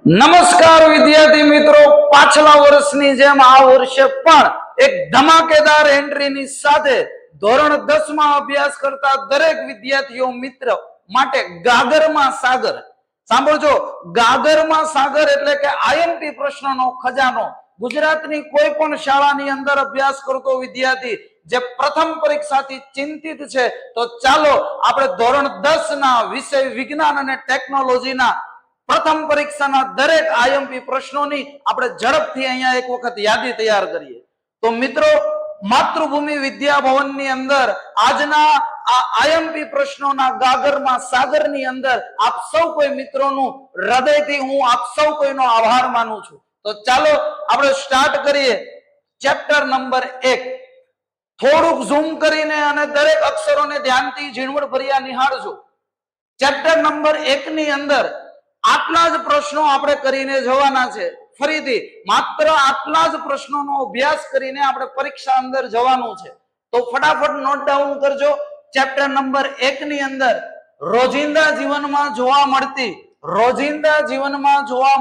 નમસ્કાર વિદ્યાર્થી મિત્રો, પાછલા વર્ષની જેમ આ વર્ષે પણ એક ધમાકેદાર એન્ટ્રીની સાથે ધોરણ 10 માં અભ્યાસ કરતા દરેક વિદ્યાર્થીઓ મિત્ર માટે ગાગરમાં સાગર. સાંભળજો, ગાગરમાં સાગર એટલે કે આઈએમપી પ્રશ્નનો ખજાનો. ગુજરાતની કોઈ પણ શાળાની અંદર અભ્યાસ કરતો વિદ્યાર્થી જે પ્રથમ પરીક્ષાથી ચિંતિત છે, તો ચાલો આપણે ધોરણ 10 ના વિષય વિજ્ઞાન અને ટેકનોલોજીના પ્રથમ પરીક્ષાના દરેક આઈએમપી પ્રશ્નોની આપણે ઝડપથી અહીંયા એક વખત યાદી તૈયાર કરીએ. તો મિત્રો, માતૃભૂમિ વિદ્યા ભવનની અંદર આજના આ આઈએમપી પ્રશ્નોના ગાગરમાં સાગરની અંદર આપ સૌ કોઈ મિત્રોનું હૃદયથી હું આપ સૌ કોઈનો આભાર માનું છું. તો ચાલો આપણે સ્ટાર્ટ કરીએ. Chapter number 1. થોડુંક ઝૂમ કરીને અને દરેક અક્ષરોને ધ્યાનથી ઝીણવટભર્યા નિહાળજો. ચેપ્ટર નંબર 1 ની અંદર આટલા જ પ્રશ્નો આપણે કરીને જવાના છે. ફરીથી માત્ર આટલા જ પ્રશ્નોનો અભ્યાસ કરીને આપણે પરીક્ષા અંદર જવાનું છે. તો ફટાફટ નોટ ડાઉન કરજો. ચેપ્ટર નંબર 1 ની અંદર રોજિંદા જીવનમાં જોવા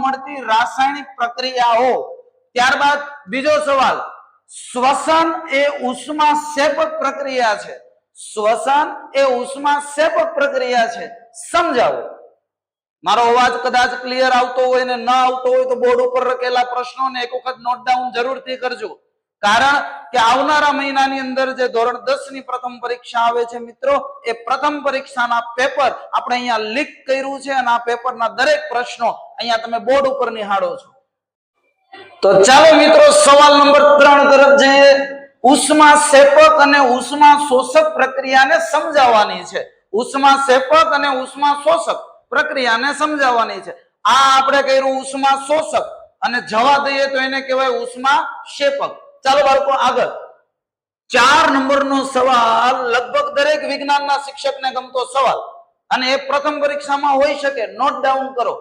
મળતી રાસાયણિક પ્રક્રિયાઓ. ત્યારબાદ બીજો સવાલ, શ્વસન એ ઉષ્માક્ષેપક પ્રક્રિયા છે. શ્વસન એ ઉષ્માક્ષેપક પ્રક્રિયા છે, સમજાવો. મારો અવાજ કદાચ ક્લિયર આવતો હોય ને ન આવતો હોય તો બોર્ડ ઉપર લખેલા પ્રશ્નોને એક વખત નોટ ડાઉન જરૂરથી કરજો. કારણ કે આવનારા મહિનાની અંદર જે ધોરણ 10 ની પ્રથમ પરીક્ષા આવે છે મિત્રો, એ પ્રથમ પરીક્ષાના પેપર આપણે અહીંયા લીક કર્યું છે અને આ પેપરના દરેક પ્રશ્નો અહીંયા તમે બોર્ડ ઉપર નિહાળો છો. તો ચાલો મિત્રો, સવાલ નંબર 3 તરફ જઈએ. ઉષ્માક્ષેપક અને ઉષ્મા શોષક પ્રક્રિયાને સમજાવવાની છે. ઉષ્માક્ષેપક અને ઉષ્મા શોષક પ્રક્રિયાને સમજાવવાની છે. આ આપણે કર્યું ઉષ્મા શોષક અને જવા દઈએ તો એને કહેવાય ઉષ્મા ક્ષેપક. ચાલો બાળકો આગળ. 4 નંબરનો સવાલ લગભગ દરેક વિજ્ઞાનના શિક્ષકને ગમતો સવાલ અને એ પ્રથમ પરીક્ષામાં હોઈ શકે. નોટ ડાઉન કરો.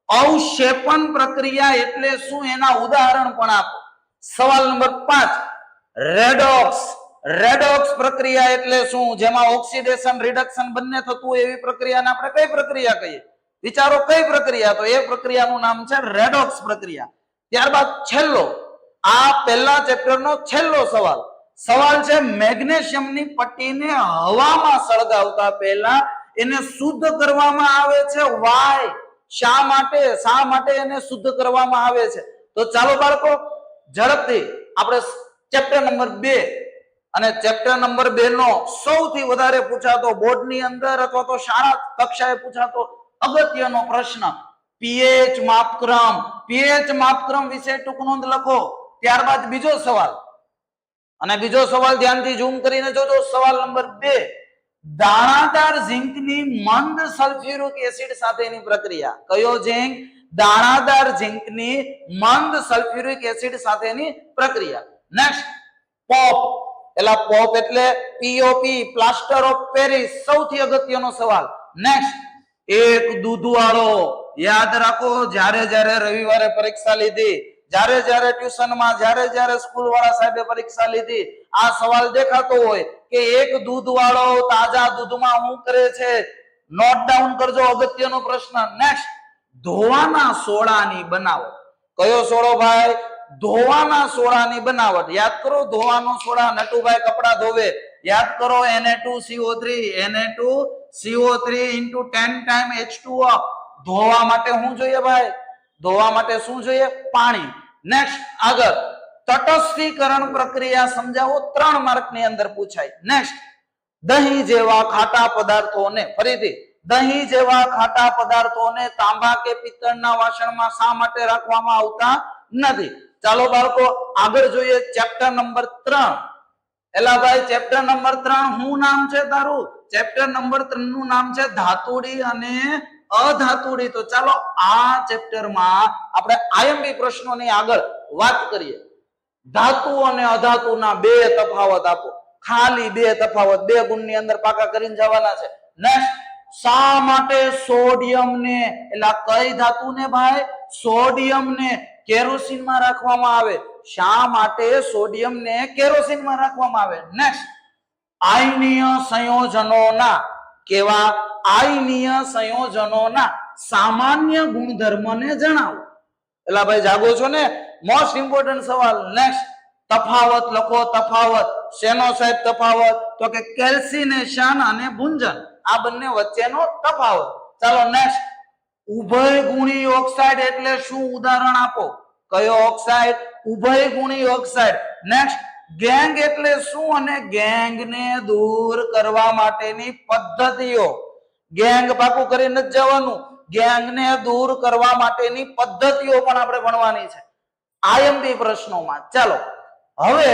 અવક્ષેપણ પ્રક્રિયા એટલે શું, એના ઉદાહરણ પણ આપો. સવાલ નંબર 5. રેડોક્સ પ્રક્રિયા એટલે શું, જેમાં ઓક્સિડેશન રિડક્શન બંને થતું હોય એવી પ્રક્રિયાને આપણે કઈ પ્રક્રિયા કહીએ? વિચારો કઈ પ્રક્રિયા? તો એ પ્રક્રિયાનું નામ છે રેડોક્સ પ્રક્રિયા. ત્યારબાદ છેલ્લો, આ પહેલા ચેપ્ટરનો છેલ્લો સવાલ છે મેગ્નેશિયમની પટ્ટીને હવામાં સળગાવતા પહેલા એને શુદ્ધ કરવામાં આવે છે. વાય? શા માટે એને શુદ્ધ કરવામાં આવે છે? તો ચાલો બાળકો ઝડપથી આપણે ચેપ્ટર નંબર 2 અને ચેપ્ટર નંબર 2 નો સૌથી વધારે પૂછાતો બોર્ડની અંદર અથવા તો શાળા કક્ષાએ પૂછાતો અગત્યનો પ્રશ્ન, પીએચ માપક્રમ વિશે ટૂંક નોંધ લખો. ત્યારબાદ બીજો સવાલ, અને બીજો સવાલ ધ્યાનથી ઝૂમ કરીને જોજો. સવાલ નંબર 2. દાણાદાર ઝીંકની મંદ સલ્ફ્યુરિક એસિડ સાથેની પ્રક્રિયા. કયો ઝીંક? દાણાદાર ઝીંકની મંદ સલ્ફ્યુરિક એસિડ સાથેની પ્રક્રિયા. નેક્સ્ટ, પોપ એટલે POP, પ્લાસ્ટર ઓફ પેરિસ, સૌથી અગત્યનો સવાલ. નેક્સ્ટ, એક દૂધવાળો. યાદ રાખો, જ્યારે રવિવારે પરીક્ષા લીધી, જ્યારે ટ્યુશનમાં, જ્યારે સ્કૂલ વાળા સાહેબે પરીક્ષા લીધી, આ સવાલ દેખાતો હોય કે એક દૂધવાળો તાજા દૂધમાં શું કરે છે? નોટ ડાઉન કરજો, અગત્યનો પ્રશ્ન. નેક્સ્ટ, ધોવાના સોડાની બનાવટ. કયો સોડો ભાઈ? ધોવાના સોડાની બનાવટ. યાદ કરો, ધોવાનો સોડા નટુભાઈ કપડા ધોવે, યાદ કરો, Na2CO3 into 10 times H2O. ધોવા માટે શું જોઈએ ભાઈ? ધોવા માટે શું જોઈએ? પાણી. નેક્સ્ટ આગળ, તટસ્થીકરણ પ્રક્રિયા સમજાવો. 3 માર્કની અંદર પૂછાય. નેક્સ્ટ, દહીં જેવા ખાટા પદાર્થોને તાંબા કે પિત્તળના વાસણમાં શા માટે રાખવામાં આવતા નથી? ચાલો બાળકો આગળ જોઈએ. Chapter number 3. એલા ભાઈ, ચેપ્ટર નંબર 3 શું નામ છે તારું? ચેપ્ટર નંબર 3 નું નામ છે ધાતુડી અને અધાતુડી. તો ચાલો આ ચેપ્ટરમાં આપણે આઈએમપી પ્રશ્નોની આગળ વાત કરીએ. ધાતુ અને અધાતુના 2 તફાવત આપો. ખાલી 2 તફાવત 2 ગુણની અંદર પાકા કરીને જવાના છે. નેક્સ્ટ, શા માટે સોડિયમને, એટલે કઈ ધાતુને ભાઈ? સોડિયમને કેરોસીનમાં રાખવામાં આવે. શા માટે સોડિયમને કેરોસીનમાં રાખવામાં આવે? નેક્સ્ટ, આયનીય સંયોજનોના, કેવા? આયનીય સંયોજનોના સામાન્ય ગુણધર્મને જણાવો. એલા ભાઈ જાગો છો ને? મોસ્ટ ઇમ્પોર્ટન્ટ સવાલ. નેક્સ્ટ, તફાવત લખો. તફાવત શેનો સાહેબ તફાવત? તો કે કેલ્સિનેશન અને ભુંજન, આ બંને વચ્ચેનો તફાવત. ચાલો નેક્સ્ટ, ઉભયગુણી ઓક્સાઇડ એટલે શું? ઉદાહરણ આપો. કયો ઓક્સાઇડ? ઉભયગુણી ઓક્સાઇડ. નેક્સ્ટ, ગેંગ એટલે શું અને ગેંગને દૂર કરવા માટેની પદ્ધતિઓ. ગેંગ પાકું કરીને જ જવાનું. ગેંગને દૂર કરવા માટેની પદ્ધતિઓ પણ આપણે ભણવાની છે આઈએમપી પ્રશ્નોમાં. ચાલો હવે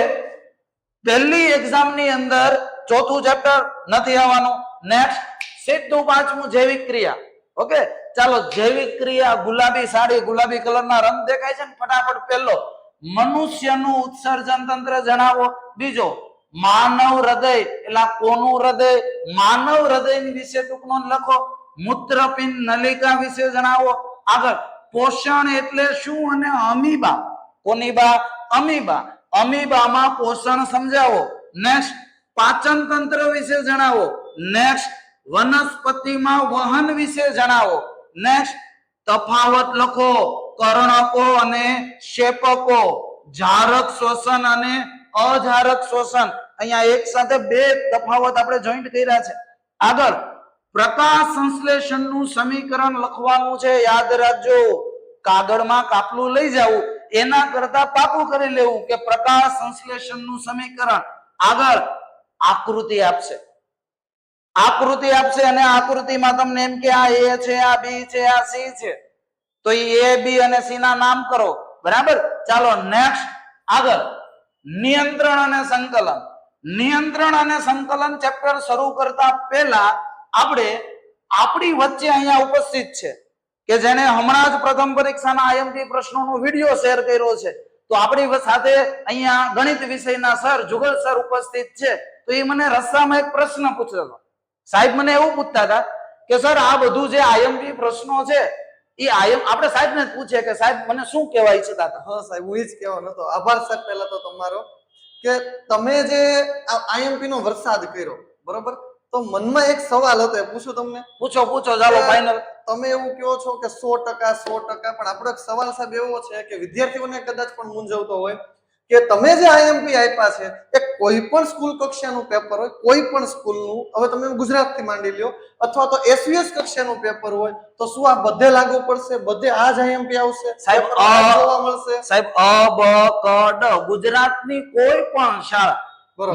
પહેલી એક્ઝામ ની અંદર ચોથું ચેપ્ટર નથી આવવાનું. નેક્સ્ટ, સીધું પાંચમું જૈવિક ક્રિયા. ઓકે, ચાલો જૈવિક ક્રિયા. ગુલાબી સાડી, ગુલાબી કલરના રંગ દેખાય છે ને? ફટાફટ પહેલો, મનુષ્યનું ઉત્સર્જન તંત્ર જણાવો. બીજો, માનવ હૃદય એટલે કોનું હૃદય? માનવ હૃદયની વિશે ટૂંક નોંધ લખો. મૂત્રપિંડ નલિકા વિશે જણાવો. આગળ, પોષણ એટલે શું અને અમીબા. કોની બા? અમીબા. અમીબામાં પોષણ સમજાવો. નેક્સ્ટ, પાચન તંત્ર વિશે જણાવો. નેક્સ્ટ, વનસ્પતિમાં વહન વિશે જણાવો. નેક્સ્ટ, તફાવત લખો. કર્ણકો અને શેપકો, જારક શ્વસન અને અજારક શ્વસન. અહીંયા એક સાથે બે તફાવત આપણે જોઈન્ટ કર્યા છે. આગળ, પ્રકાશ સંશ્લેષણનું સમીકરણ લખવાનું છે. યાદ રાખજો, કાગળમાં કાપલું લઈ જવું એના કરતા પાકું કરી લેવું કે પ્રકાશ સંશ્લેષણનું સમીકરણ. આગળ, આકૃતિ આપશે. આકૃતિ આપશે અને આકૃતિમાં તમને એમ કે આ એ છે, આ બી છે, આ સી છે, તો એ બી અને સી ના નામ કરો. બરાબર. ચાલો નેક્સ્ટ, આગળ, નિયંત્રણ અને સંકલન. નિયંત્રણ અને સંકલન ચેપ્ટર શરૂ કરતા પહેલા આપણે આપણી વચ્ચે અહીંયા ઉપસ્થિત છે કે જેને હમણાં જ પ્રથમ પરીક્ષાના આઈએમપી પ્રશ્નોનો વિડીયો શેર કર્યો છે. તો આપણી સાથે અહીંયા ગણિત વિષયના સર જુગલ સર ઉપસ્થિત છે. તો એ મને રસ્તામાં એક પ્રશ્ન પૂછતો હતો. સાહેબ મને એવું પૂછતા હતા કે સર આ બધું જે આઈએમપી પ્રશ્નો છે એ આપણે સાહેબને જ પૂછે કે સાહેબ મને શું કહેવા ઈચ્છતા હતા? હા સાહેબ, હું એ જ કહેવાનો હતો. આભાર સાહેબ પહેલા તો તમારો કે તમે જે આઈએમપી નો વરસાદ કર્યો, બરોબર? તો મનમાં એક સવાલ હતો, એ પૂછું તમને? પૂછો ચાલો ફાઇનલ. તમે એવું કહો છો કે 100% પણ આપણો એક સવાલ સાહેબ એવો છે કે વિદ્યાર્થીઓને કદાચ પણ મૂંઝવતો હોય કે તમે જે આઈએમપી આપ્યા છે એ કોઈ પણ સ્કૂલ કક્ષાનું પેપર હોય, કોઈ પણ સ્કૂલનું, હવે તમે ગુજરાતથી માંડી લ્યો, અથવા તો એસવીએસ કક્ષાનું પેપર હોય, તો શું આ બધે લાગુ પડશે? બધે આ જ આઈએમપી આવશે? સાહેબ જોવા મળશે? સાહેબ બ ક ડ ગુજરાતની કોઈ પણ શાળા,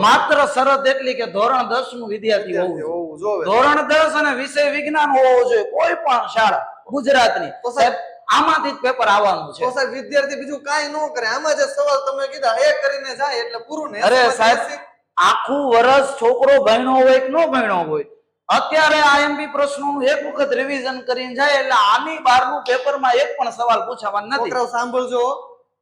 માત્ર શરત એટલી કે ધોરણ 10 નું વિદ્યાર્થી હોવું જોઈએ. ધોરણ 10 અને વિષય વિજ્ઞાન હોવો જોઈએ કોઈ પણ શાળા ગુજરાતની. તો સાહેબ આમાંથી જ પેપર આવવાનું છે. તો સાહેબ વિદ્યાર્થી બીજું કાંઈ ન કરે, આમાં જે સવાલ તમે કીધા એ કરીને જાય એટલે પૂરું ને. અરે સાહેબ, આખું વર્ષ છોકરો ભણ્યો હોય કે ન ભણ્યો હોય, અત્યારે આઈએમપી પ્રશ્નોનું એક વખત રિવિઝન કરીને જાય એટલે આની બહારનું પેપરમાં એક પણ સવાલ પૂછાવાનો નથી. છોકરાઓ સાંભળજો,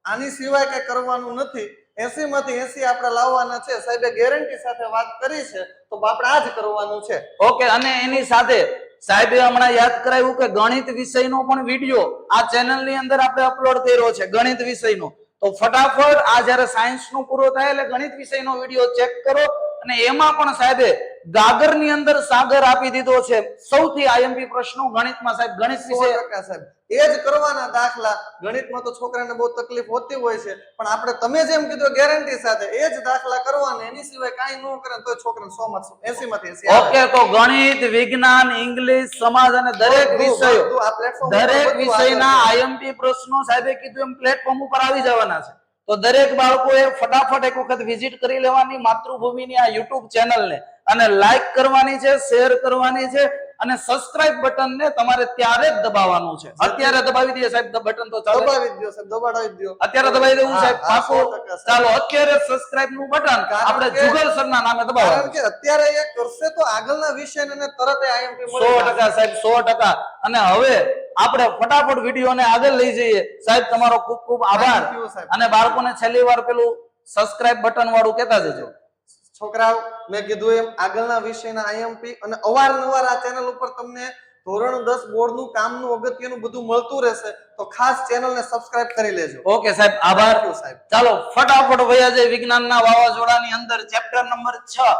આની સિવાય કઈ કરવાનું નથી. 80 માંથી 80 આપણે લાવવાના છે. સાહેબે ગેરંટી સાથે વાત કરી છે, તો આપણે આ જ કરવાનું છે. ઓકે. અને એની સાથે સાહેબે હમણાં યાદ કરાવ્યું કે ગણિત વિષયનો પણ વિડીયો આ ચેનલ ની અંદર આપણે અપલોડ કર્યો છે, ગણિત વિષયનો. તો ફટાફટ આ જયારે સાયન્સ નું પૂરો થાય એટલે ગણિત વિષયનો વિડીયો ચેક કરો. અને એમાં પણ સાહેબે ગાગર ની અંદર સાગર આપી દીધો છે. સૌથી આઈએમપી પ્રશ્નો ગણિતમાં સાહેબ, ગણિત વિષય 100% સાહેબ એ જ કરવાના દાખલા. ગણિતમાં તો છોકરાને બહુ તકલીફ હોતી હોય છે, પણ આપણે તમે જેમ કીધું ગેરંટી સાથે એ જ દાખલા કરવાના, એની સિવાય કાંઈ ન કરે તો છોકરાને 100 માંથી 80 માંથી 80. ઓકે. તો ગણિત, વિજ્ઞાન, ઇંગ્લિશ, સમાજ અને દરેક વિષયો, દરેક વિષયના આઈએમપી પ્રશ્નો સાહેબે કીધું એમ પ્લેટફોર્મ ઉપર આવી જવાના છે. તો દરેક બાળકોએ ફટાફટ એક વખત વિઝિટ કરી લેવાની માતૃભૂમિની આ યુટ્યુબ ચેનલને, અને લાઈક કરવાની છે, શેર કરવાની છે, અને સબસ્ક્રાઇબ બટન ને તમારે ત્યારે જ દબાવવાનું છે. અત્યારે દબાવી દઈએ સાહેબ બટન? તો ચાલો દબાવી દો સાહેબ, દબાવી દો. અત્યારે દબાવી દેવું સાહેબ? પાછું ચાલો અત્યારે સબસ્ક્રાઇબ નું બટન આપણે જુગલ સર ના નામે દબાવવાનું. કારણ કે અત્યારે એ કરશે તો આગળના વિષયને તરત આઈએમપી મળે. 100% સાહેબ, 100%. અને હવે આપણે ફટાફટ વિડીયોને આગળ લઈ જઈએ. સાહેબ તમારો ખૂબ ખૂબ આભાર. અને બાળકોને છેલ્લી વાર પેલું સબસ્ક્રાઇબ બટન વાળું કહેતા જજો. છોકરાઓ, મેં કીધું એમ આગળના વિષયના આઈએમપી અને અવારનવાર આ ચેનલ ઉપર તમને ધોરણ 10 બોર્ડનું કામનું અગત્યનું બધું મળતું રહેશે, તો ખાસ ચેનલને સબસ્ક્રાઇબ કરી લેજો. ઓકે સાહેબ, આભાર સાહેબ. ચાલો ફટાફટ વયા જાય વિજ્ઞાનના વાવાઝોડાની અંદર. ચેપ્ટર નંબર 6,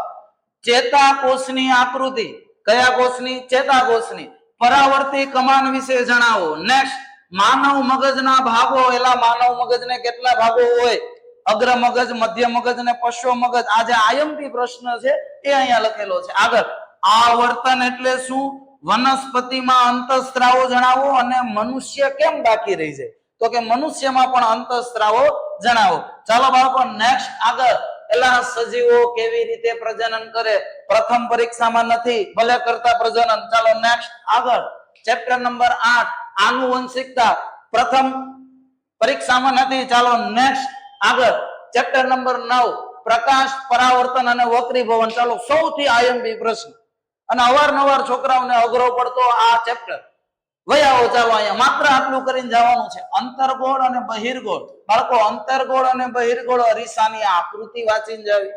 ચેતાકોષની આકૃતિ. કયા કોષની? ચેતાકોષની. પરાવર્તી કમાન વિશે જણાવો. નેક્સ્ટ, માનવ મગજના ભાગો, એલા માનવ મગજને કેટલા ભાગો હોય? અગ્ર મગજ, મધ્ય મગજ ને પશ્વ મગજ. આ જે આઈએમપી પ્રશ્ન છે એ અહીંયા લખેલો છે. આગળ, આવર્તન એટલે શું? વનસ્પતિમાં અંતઃસ્ત્રાવો જણાવો અને મનુષ્ય કેમ બાકી રહી જાય? તો કે મનુષ્યમાં પણ અંતઃસ્ત્રાવો જણાવો. ચાલો બાળકો નેક્સ્ટ આગળ, એલા સજીવો કેવી રીતે પ્રજનન કરે? પ્રથમ પરીક્ષામાં નથી, ભલે કરતા પ્રજનન. ચાલો નેક્સ્ટ આગળ, ચેપ્ટર નંબર 8 આનુવંશિકતા. પ્રથમ પરીક્ષામાં નથી. ચાલો નેક્સ્ટ આગળ, ચેપ્ટર નંબર 9 પ્રકાશ, પરાવર્તન અને વક્રીભવન. ચાલો સૌથી આઈએમપી પ્રશ્ન અને અવારનવાર છોકરાઓને અઘરો પડતો આ ચેપ્ટર. વયાવો ચાલો અહીંયા માત્ર આટલું કરીને જવાનું છે. અંતર્ગોળ અને બહિર્ગોળ. બાળકો અંતર્ગોળ અને બહિર્ગોળ અરીસાની આકૃતિ વાંચીને જાવી.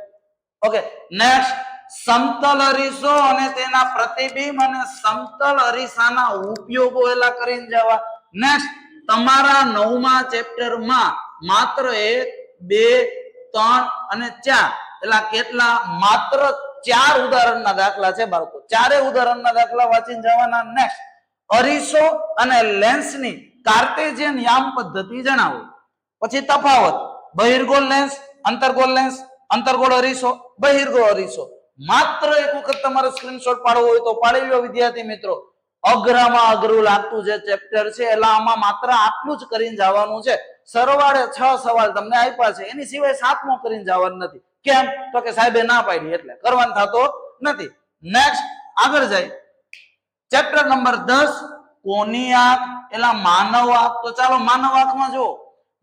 ઓકે નેક્સ્ટ, સમતલ અરીસો અને તેના પ્રતિબિંબ અને સમતલ અરીસાના ઉપયોગો એલા કરીને જવા. નેક્સ્ટ, તમારા 9મા ચેપ્ટરમાં માત્ર 1, 2, 3 અને 4 એલા કેટલા? માત્ર 4 ઉદાહરણના દાખલા છે બાળકો. 4 ઉદાહરણના દાખલા વાંચીને જવાના. નેક્સ્ટ, અરીસો અને લેન્સની કાર્ટેશિયન યામ પદ્ધતિ જણાવો. પછી તફાવત, બહિર્ગોળ લેન્સ, અંતર્ગોળ લેન્સ, અંતર્ગોળ અરીસો, બહિર્ગોળ અરીસો. માત્ર એક વખત તમારે સ્ક્રીનશોટ પાડવો હોય તો પાડી લો વિદ્યાર્થી મિત્રો. અઘરામાં અઘરું લાગતું જે ચેપ્ટર છે એટલે આમાં માત્ર આટલું જ કરીને જવાનું છે. સરવાળે 6 સવાલ તમને આપ્યા છે, એની સિવાય 7મો કરીને જવાનું નથી. કેમ? તો કે સાહેબે ના પાડી એટલે કરવાનું થતો નથી. નેક્સ્ટ આગળ જાય, ચેપ્ટર નંબર 10 કોની આંખ? એલા માનવ આંખ. તો ચાલો માનવ આંખમાં જુઓ.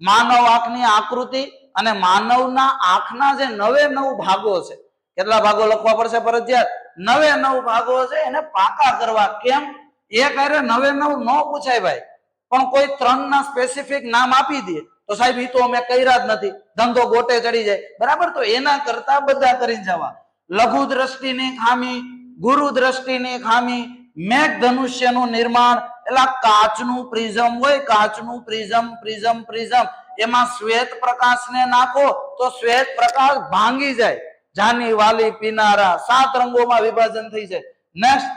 માનવ આંખની આકૃતિ અને માનવના આંખના જે 9 ભાગો છે. કેટલા ભાગો લખવા પડશે ફરજિયાત? 9 ભાગો છે, એને પાકા કરવા. કેમ? એક હારે 9 ન પૂછાય ભાઈ, પણ કોઈ 3 ના સ્પેસિફિક નામ આપી દે તો સાહેબ ઈ તો અમે કર્યા જ નથી, ધંધો ગોટે ચડી જાય. બરાબર, તો એના કરતા બધા કરી જવા. લઘુ દ્રષ્ટિની ખામી, ગુરુ દ્રષ્ટિની ખામી, મેઘ ધનુષ્યનું નિર્માણ. એટલે કાચનું પ્રિઝમ હોય, કાચનું પ્રિઝમ એમાં શ્વેત પ્રકાશને નાખો તો શ્વેત પ્રકાશ ભાંગી જાય. જાની, વાલી, પીનારા 7 રંગોમાં વિભાજન થઈ જાય. નેક્સ્ટ,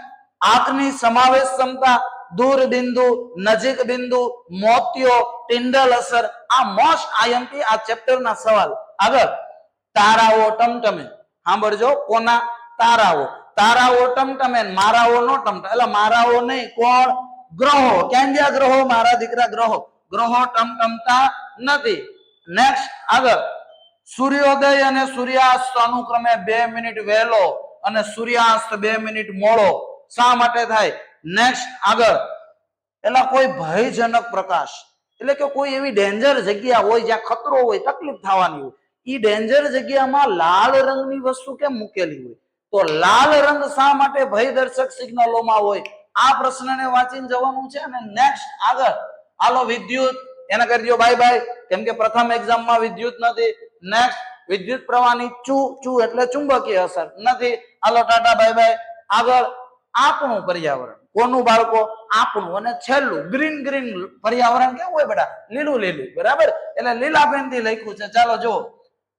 આંખની સમાવેશ ક્ષમતા, દૂર બિંદુ, નજીક બિંદુ, મોતિયો, ટિંડલ અસર. આ મોસ્ટ આઈએમપી આ ચેપ્ટરના સવાલ. આગળ, તારાઓ ટમટમે. સાંભળજો, કોના? તારાઓ. તારાઓ ટમટમે, મારાઓ નો ટમટમે. એટલે મારાઓ નહીં, કોણ? ગ્રહો. કેમ ગયા ગ્રહો? મારા દીકરા ગ્રહો. ગ્રહો ટમટમતા નથી. નેક્સ્ટ આગળ, સૂર્યોદય અને સૂર્યાસ્ત અનુક્રમે 2 મિનિટ વહેલો અને સૂર્યાસ્ત 2 મિનિટ મોડો શા માટે થાય? નેક્સ્ટ આગળ, એલા કોઈ ભયજનક પ્રકાશ એટલે કે કોઈ એવી ડેન્જર જગ્યા હોય જ્યાં ખતરો હોય, તકલીફ થવાની હોય, ઈ ડેન્જર જગ્યામાં લાલ રંગની વસ્તુ કેમ મૂકેલી હોય? તો લાલ રંગ શા માટે ભયદર્શક સિગ્નલોમાં હોય? આ પ્રશ્નને વાંચીને જવાનું છે. અને નેક્સ્ટ આગળ, હાલો વિદ્યુત, એને કરી દો બાય બાય, કેમ કે પ્રથમ એક્ઝામમાં વિદ્યુત નથી. નેક્સ્ટ, વિદ્યુત પ્રવાહની ચુ એટલે ચુંબકીય અસર નથી. હાલો ટાટા બાય બાય. આગળ, આપણું પર્યાવરણ. કોનું બાળકો? આપણું. અને છેલ્લું ગ્રીન પર્યાવરણ કેવું હોય બેટા? લીલું. બરાબર, એટલે લીલા પેન થી લખ્યું છે. ચાલો જો,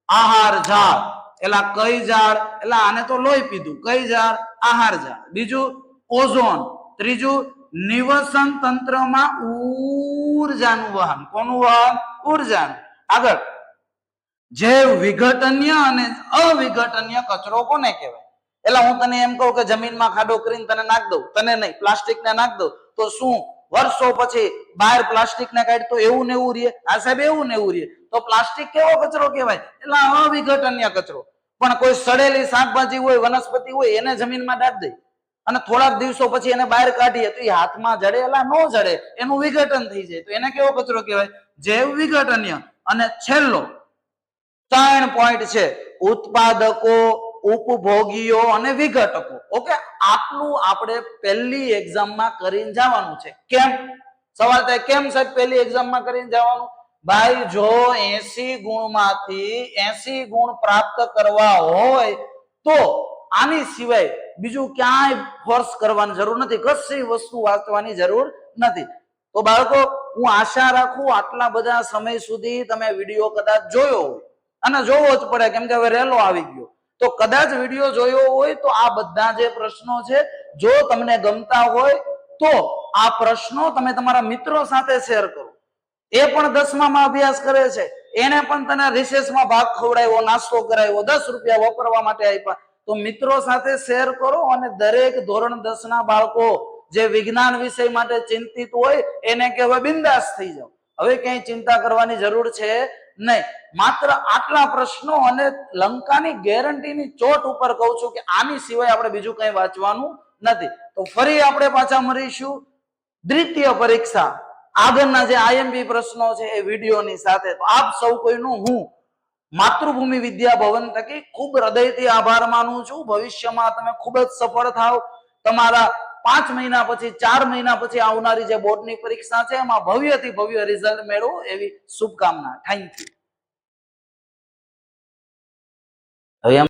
આહાર ઝાડ. એલા કઈ ઝાડ? એટલે આને તો લોહી પીધું. કઈ ઝાડ? આહાર ઝાડ. બીજું ઓઝોન. ત્રીજું નિવસન તંત્રમાં ઉર્જાનું વહન. કોનું વહન? ઉર્જાનું. આગળ, જૈવ વિઘટનીય અને અવિઘટનીય કચરો કોને કહેવાય? એટલે હું તને એમ કહું કે જમીનમાં ખાડો કરીને તને નાખ દઉં, તને નહીં, પ્લાસ્ટિક ને નાખ દઉં, તો શું વર્ષો પછી બહાર પ્લાસ્ટિક ને કાઢ તો એવું ને એવું રહે? આ સાહેબ એવું ને એવું રહે. તો પ્લાસ્ટિક કેવો કચરો કહેવાય? એટલે અવિઘટનીય કચરો. પણ કોઈ સડેલી શાકભાજી હોય, વનસ્પતિ હોય, એને જમીનમાં નાખ દે અને થોડાક દિવસો પછી એને બહાર કાઢીએ તો એ હાથમાં જડે? એલા નો જડે, એનું વિઘટન થઈ જાય. તો એને કેવો કચરો કહેવાય? જૈવ વિઘટનીય. અને છેલ્લો 3 પોઈન્ટ છે, ઉત્પાદકો, ઉપભોગીઓ અને વિઘટકો. ઓકે, આટલું આપણે પહેલી એક્ઝામમાં કરીને જવાનું છે. કેમ? સવાલ થાય કેમ સાહેબ પહેલી એક્ઝામમાં કરીને જવાનું? ભાઈ જો 80 ગુણમાંથી 80 ગુણ પ્રાપ્ત કરવા હોય તો આની સિવાય બીજું ક્યાંય ફોર્સ કરવાની જરૂર નથી, કશી વસ્તુ વાંચવાની જરૂર નથી. તો બાળકો, હું આશા રાખું આટલા બધા સમય સુધી તમે વિડીયો કદાચ જોયો હોય, અને જોવો જ પડે કેમ કે હવે રેલો આવી ગયો. તો કદાચ વિડીયો જોયો હોય તો આ બધા જે પ્રશ્નો છે જો તમને ગમતા હોય તો આ પ્રશ્નો તમે તમારા મિત્રો સાથે શેર કરો. એ પણ 10મામાં અભ્યાસ કરે છે, એને પણ તને રિસેસમાં ભાગ ખવડાવ્યો, નાસ્તો કરાવ્યો, 10 રૂપિયા વાપરવા માટે આપ્યા, તો મિત્રો સાથે શેર કરો. અને દરેક ધોરણ 10 ના બાળકો જે વિજ્ઞાન વિષય માટે ચિંતિત હોય એને કે હવે બિંદાસ થઈ જાવ, હવે ક્યાંય ચિંતા કરવાની જરૂર છે નહીં. માત્ર આટલા પ્રશ્નો અને લંકાની ગેરંટીની ચોટ ઉપર કહું છું કે આની સિવાય આપણે બીજું કંઈ વાંચવાનું નથી. તો ફરી આપણે પાછા મળીશું દ્વિતીય પરીક્ષા આગળના જે આઈએમપી પ્રશ્નો છે એ વિડીયોની સાથે. તો આપ સૌ કોઈનું હું માતૃભૂમિ વિદ્યા ભવન થકી ખૂબ હૃદયથી આભાર માનું છું. ભવિષ્યમાં તમે ખૂબ જ સફળ થાવ. તમારા 5 મહિના પછી 4 મહિના પછી આવનારી જે બોર્ડની પરીક્ષા છે એમાં ભવ્યથી ભવ્ય રિઝલ્ટ મેળવો એવી શુભકામના. Thank you. હવે